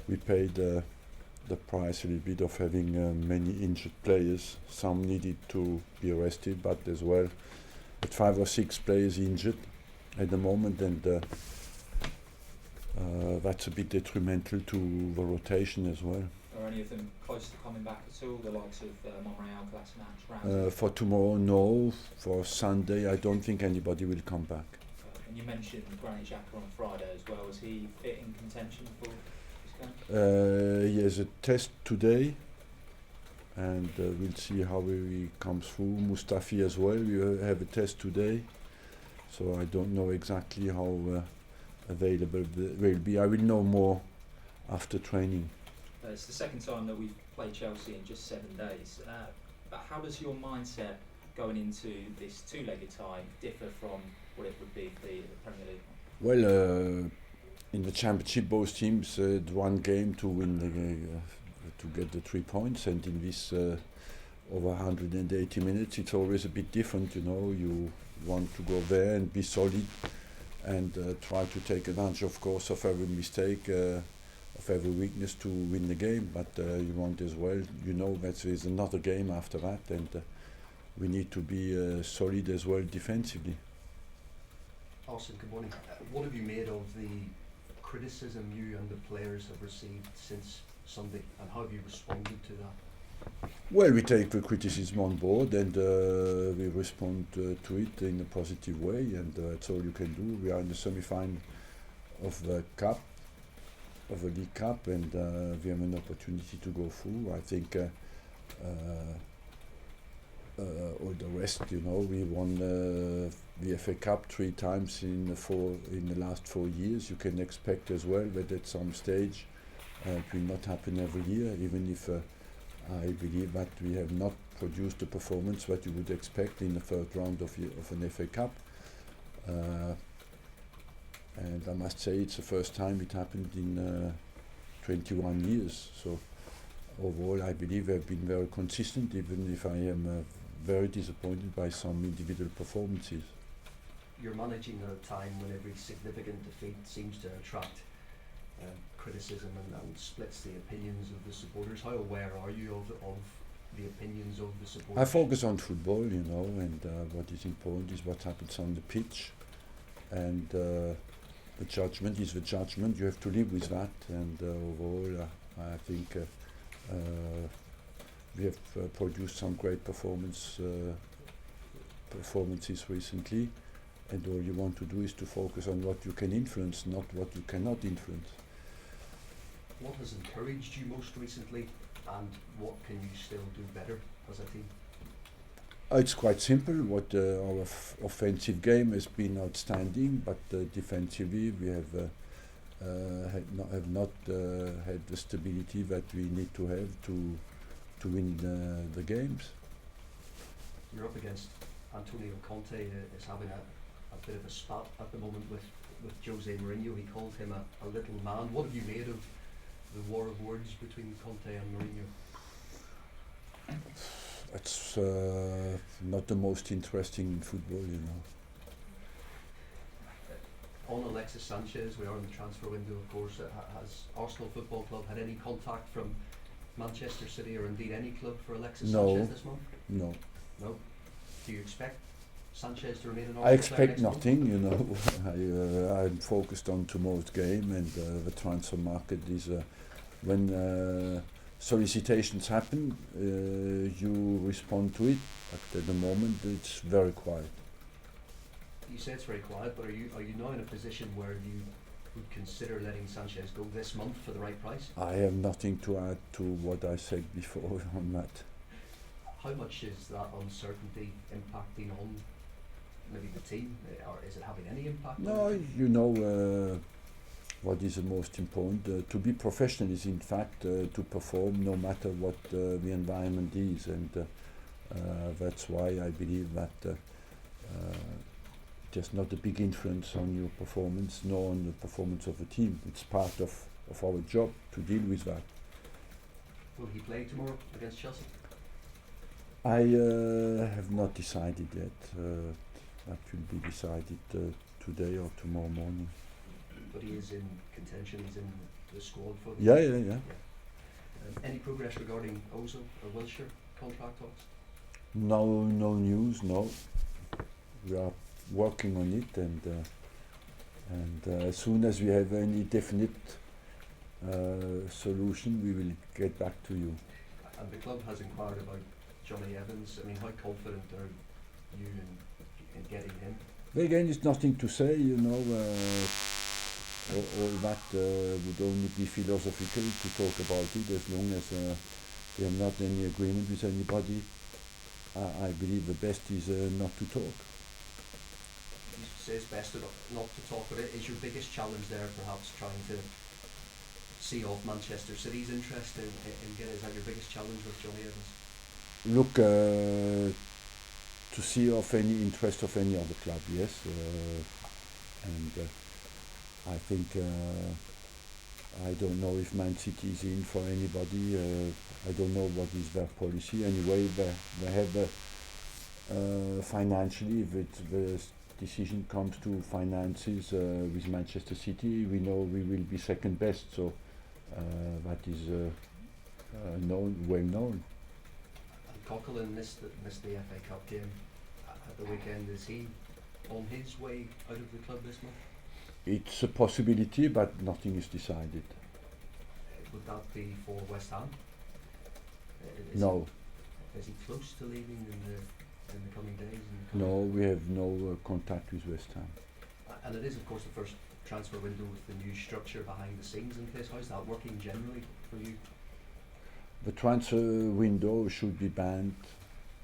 we paid the price a little bit of having many injured players. Some needed to be rested, but as well, at 5 or 6 players injured at the moment, and that's a bit detrimental to the rotation as well. Are any of them close to coming back at all? The likes of Monreal, Kolasinac, For tomorrow, no. For Sunday, I don't think anybody will come back. And you mentioned Granit Xhaka on Friday as well. Is he fit in contention for this game? He has a test today, and we'll see how he comes through. Mustafi as well, we have a test today, so I don't know exactly how available they'll be. I will know more after training. It's the second time that we've played Chelsea in just 7 days. But how does your mindset going into this two-legged tie differ from what it would be for the Premier League? Well, in the Championship, both teams had one game to win to get the 3 points, and in this over 180 minutes, it's always a bit different. You know, you want to go there and be solid and try to take advantage, of course, of every mistake. Of every weakness to win the game, but you want as well, you know, that there is another game after that, and we need to be solid as well defensively. Arsene, good morning. What have you made of the criticism you and the players have received since Sunday, and how have you responded to that? Well, we take the criticism on board, and we respond to it in a positive way, and that's all you can do. We are in the semi-final of the Cup, of the League Cup, and we have an opportunity to go through. I think all the rest, you know, we won the FA Cup 3 times in the last 4 years. You can expect as well that at some stage it will not happen every year, even if I believe that we have not produced the performance that you would expect in the third round of an FA Cup. And I must say it's the first time it happened in 21 years. So overall, I believe I've been very consistent, even if I am very disappointed by some individual performances. You're managing at a time when every significant defeat seems to attract criticism and splits the opinions of the supporters. How aware are you of the opinions of the supporters? I focus on football, you know, and what is important is what happens on the pitch, and the judgment is the judgment. You have to live with that, and overall I think we have produced some great performances recently, and all you want to do is to focus on what you can influence, not what you cannot influence. What has encouraged you most recently, and what can you still do better as a team? It's quite simple. What our offensive game has been outstanding, but defensively we have not had the stability that we need to have to win the games. You're up against Antonio Conte, is having a bit of a spat at the moment with Jose Mourinho. He called him a little man. What have you made of the war of words between Conte and Mourinho? It's not the most interesting in football, you know. On Alexis Sanchez, we are in the transfer window, of course. Has Arsenal Football Club had any contact from Manchester City or indeed any club for Alexis Sanchez this month? No. No. Do you expect Sanchez to remain in Arsenal? I expect nothing, you know. I'm focused on tomorrow's game, and the transfer market is when solicitations happen, you respond to it, but at the moment it's very quiet. You say it's very quiet, but are you now in a position where you would consider letting Sanchez go this month for the right price? I have nothing to add to what I said before on that. How much is that uncertainty impacting on maybe the team, or is it having any impact? No, you know, what is the most important? To be professional is in fact to perform no matter what the environment is, and that's why I believe that there's not a big influence on your performance nor on the performance of the team. It's part of our job to deal with that. Will he play tomorrow against Chelsea? I have not decided yet. That will be decided today or tomorrow morning. but he is in contention. He's in the squad for the. Yeah. Any progress regarding Ozil or Wilshere contract talks? No news. No, we are working on it, and as soon as we have any definite solution, we will get back to you. And the club has inquired about Johnny Evans. I mean, how confident are you in getting him? Again, it's nothing to say, you know. All that would only be philosophical to talk about it. As long as we have not any agreement with anybody, I believe the best is not to talk. You say it's best not to talk, but is your biggest challenge there perhaps trying to see off Manchester City's interest in getting? Is that your biggest challenge with Johnny Evans? Look, to see off any interest of any other club, yes, and I think I don't know if Man City is in for anybody. I don't know what is their policy. Anyway, they have financially, if the decision comes to finances with Manchester City, we know we will be second best. So that is well known. And Coquelin missed the FA Cup game at the weekend. Is he on his way out of the club this month? It's a possibility, but nothing is decided. Would that be for West Ham? No. Is he close to leaving in the coming days? No, we have no contact with West Ham. And it is, of course, the first transfer window with the new structure behind the scenes in place. How's that working generally for you? The transfer window should be banned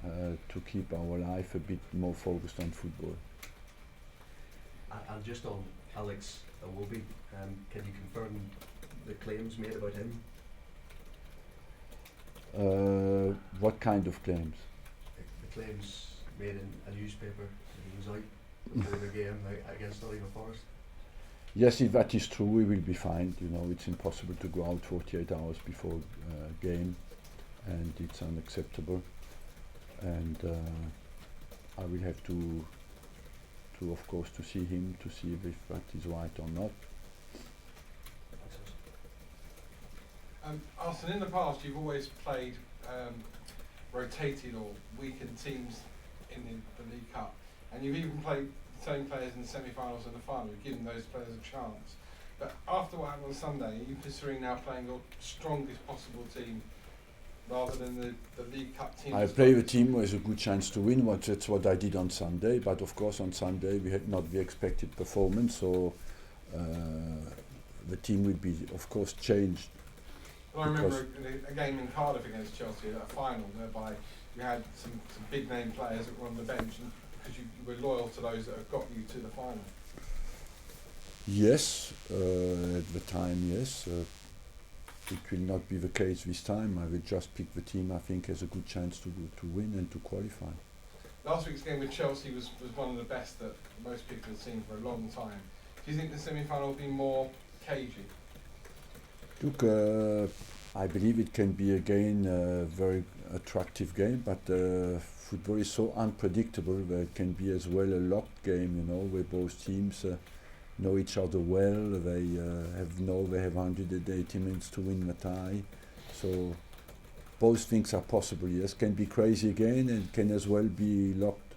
to keep our life a bit more focused on football. And just on Alex Iwobi, can you confirm the claims made about him? What kind of claims? The claims made in a newspaper that he was out before the game against Nottingham Forest. Yes, if that is true, we will be fined. You know, it's impossible to go out 48 hours before game, and it's unacceptable. And I will have to of course, to see him, to see if that is right or not. Arsene, in the past you've always played rotating or weakened teams in the League Cup, and you've even played the same players in the semi-finals and the final, given those players a chance. But after what happened on Sunday, are you considering now playing your strongest possible team rather than the League Cup team? I play the team with a good chance to win. That's what I did on Sunday. But of course, on Sunday we had not the expected performance, so the team will be, of course, changed. Well, I remember a game in Cardiff against Chelsea, a final, whereby you had some big name players that were on the bench, and because you were loyal to those that have got you to the final. Yes, at the time, yes. It will not be the case this time. I will just pick the team I think has a good chance to win and to qualify. Last week's game with Chelsea was one of the best that most people have seen for a long time. Do you think the semi-final will be more cagey? Look, I believe it can be again a very attractive game, but football is so unpredictable that it can be as well a locked game, you know, where both teams know each other well. They have 180 minutes to win the tie, so both things are possible. Yes, can be crazy again and can as well be locked.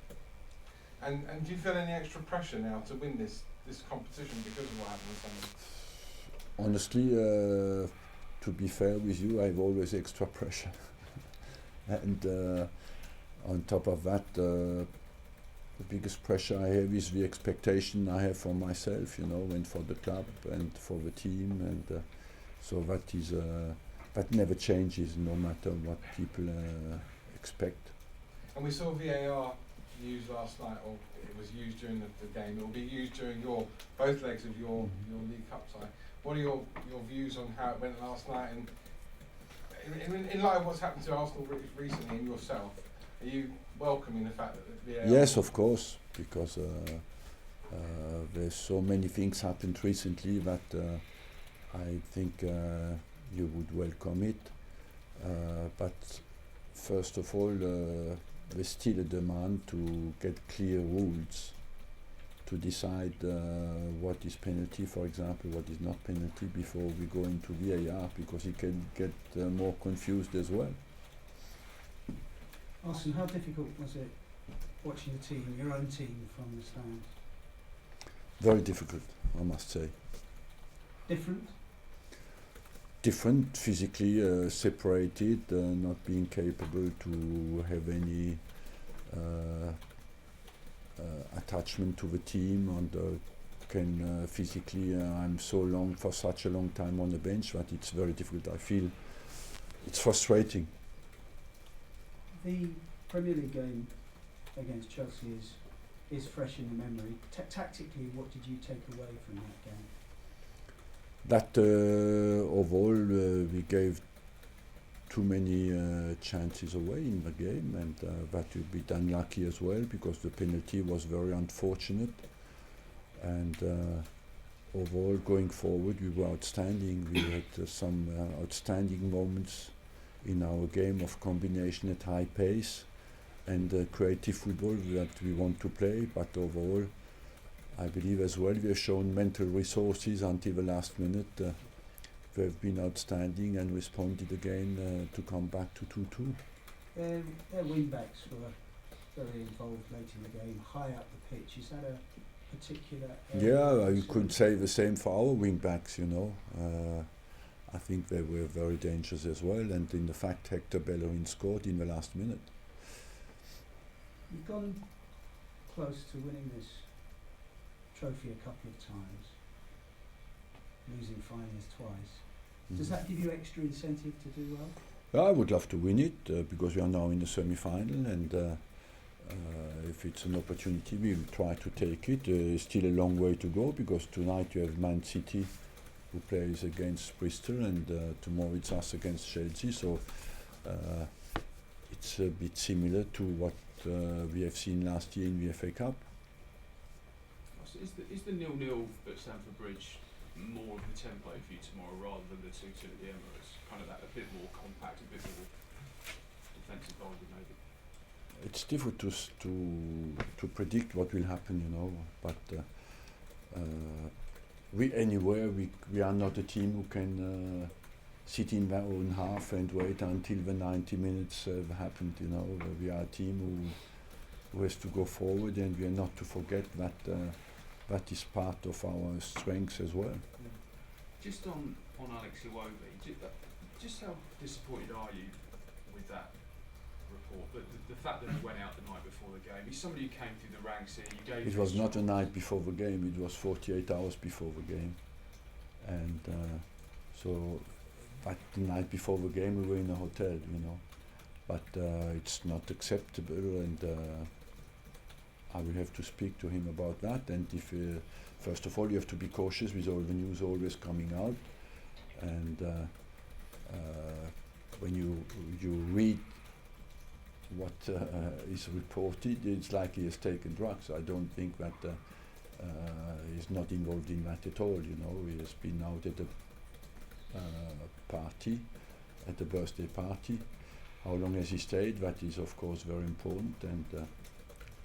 And do you feel any extra pressure now to win this competition because of what happened on Sunday? Honestly, to be fair with you, I have always extra pressure, and on top of that, the biggest pressure I have is the expectation I have for myself, you know, and for the club and for the team, and so that is that never changes, no matter what people expect. And we saw VAR used last night, or it was used during the game. It will be used during both legs of your League Cup tie. What are your views on how it went last night, and in light of what's happened to Arsenal recently and yourself, are you welcoming the fact that the VAR? Yes, of course, because there's so many things happened recently that I think you would welcome it. But first of all, there's still a demand to get clear rules to decide what is penalty, for example, what is not penalty before we go into VAR, because he can get more confused as well. Arsene, how difficult was it watching the team, your own team, from the stands? Very difficult, I must say. Different? Different, physically separated, not being capable to have any attachment to the team, and can physically, I'm so long for such a long time on the bench that it's very difficult. I feel it's frustrating. The Premier League game against Chelsea is fresh in the memory. Tactically, what did you take away from that game? That overall we gave too many chances away in the game, and that would be unlucky as well, because the penalty was very unfortunate. And overall, going forward, we were outstanding. We had some outstanding moments in our game of combination at high pace and creative football that we want to play. But overall, I believe as well we have shown mental resources until the last minute. We have been outstanding and responded again to come back to 2-2. Their wing-backs were very involved late in the game, high up the pitch. Is that a particular area? Yeah, you could say the same for our wing-backs, you know. I think they were very dangerous as well, and in the fact Hector Bellerin scored in the last minute. You've gone close to winning this trophy a couple of times, losing finals twice. Does that give you extra incentive to do well? I would love to win it because we are now in the semi-final, and if it's an opportunity, we will try to take it. Still a long way to go, because tonight you have Man City, who plays against Bristol, and tomorrow it's us against Chelsea. So it's a bit similar to what we have seen last year in the FA Cup. So is the 0-0 at Stamford Bridge more of the template for you tomorrow rather than the 2-2 at the Emirates? Kind of that a bit more compact, a bit more defensive minded maybe? It's difficult to predict what will happen, you know, but we are not a team who can sit in their own half and wait until the 90 minutes have happened, you know. We are a team who has to go forward, and we are not to forget that that is part of our strengths as well. Just on Alex Iwobi, just how disappointed are you with that report? The fact that he went out the night before the game. He's somebody who came through the ranks here. You gave It was not the night before the game, it was 48 hours before the game. And so but the night before the game we were in a hotel, you know. But it's not acceptable, and I will have to speak to him about that. And if first of all, you have to be cautious with all the news always coming out, and when you read what is reported, it's like he has taken drugs. I don't think that he's not involved in that at all, you know. He has been out at a party, at a birthday party. How long has he stayed? That is of course very important, and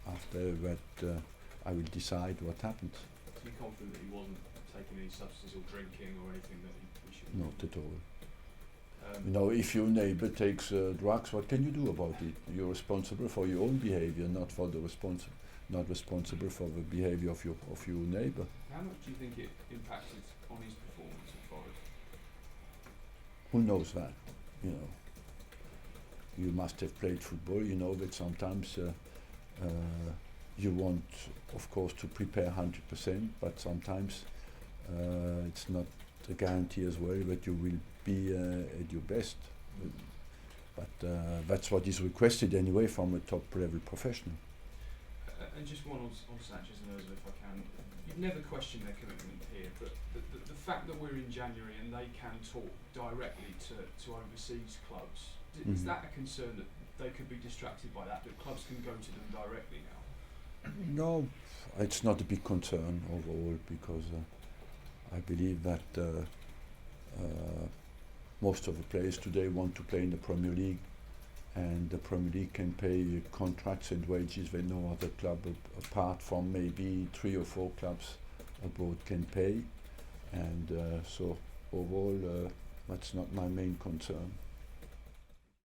after that I will decide what happens. Are you confident that he wasn't taking any substance or drinking or anything that he shouldn't? Not at all. You know, if your neighbor takes drugs, what can you do about it? You're responsible for your own behavior, not for the not responsible for the behavior of your neighbor. How much do you think it impacted on his performance at Forest? Who knows that? You know, you must have played football. You know that sometimes you want, of course, to prepare 100%, but sometimes it's not a guarantee as well that you will be at your best. But that's what is requested anyway from a top-level professional. And just one on Sanchez and Ozil, if I can. You've never questioned their commitment here, but the fact that we're in January and they can talk directly to overseas clubs, is that a concern that they could be distracted by that clubs can go to them directly now? No, it's not a big concern overall, because I believe that most of the players today want to play in the Premier League, and the Premier League can pay contracts and wages that no other club apart from maybe 3 or 4 clubs abroad can pay, and so overall that's not my main concern.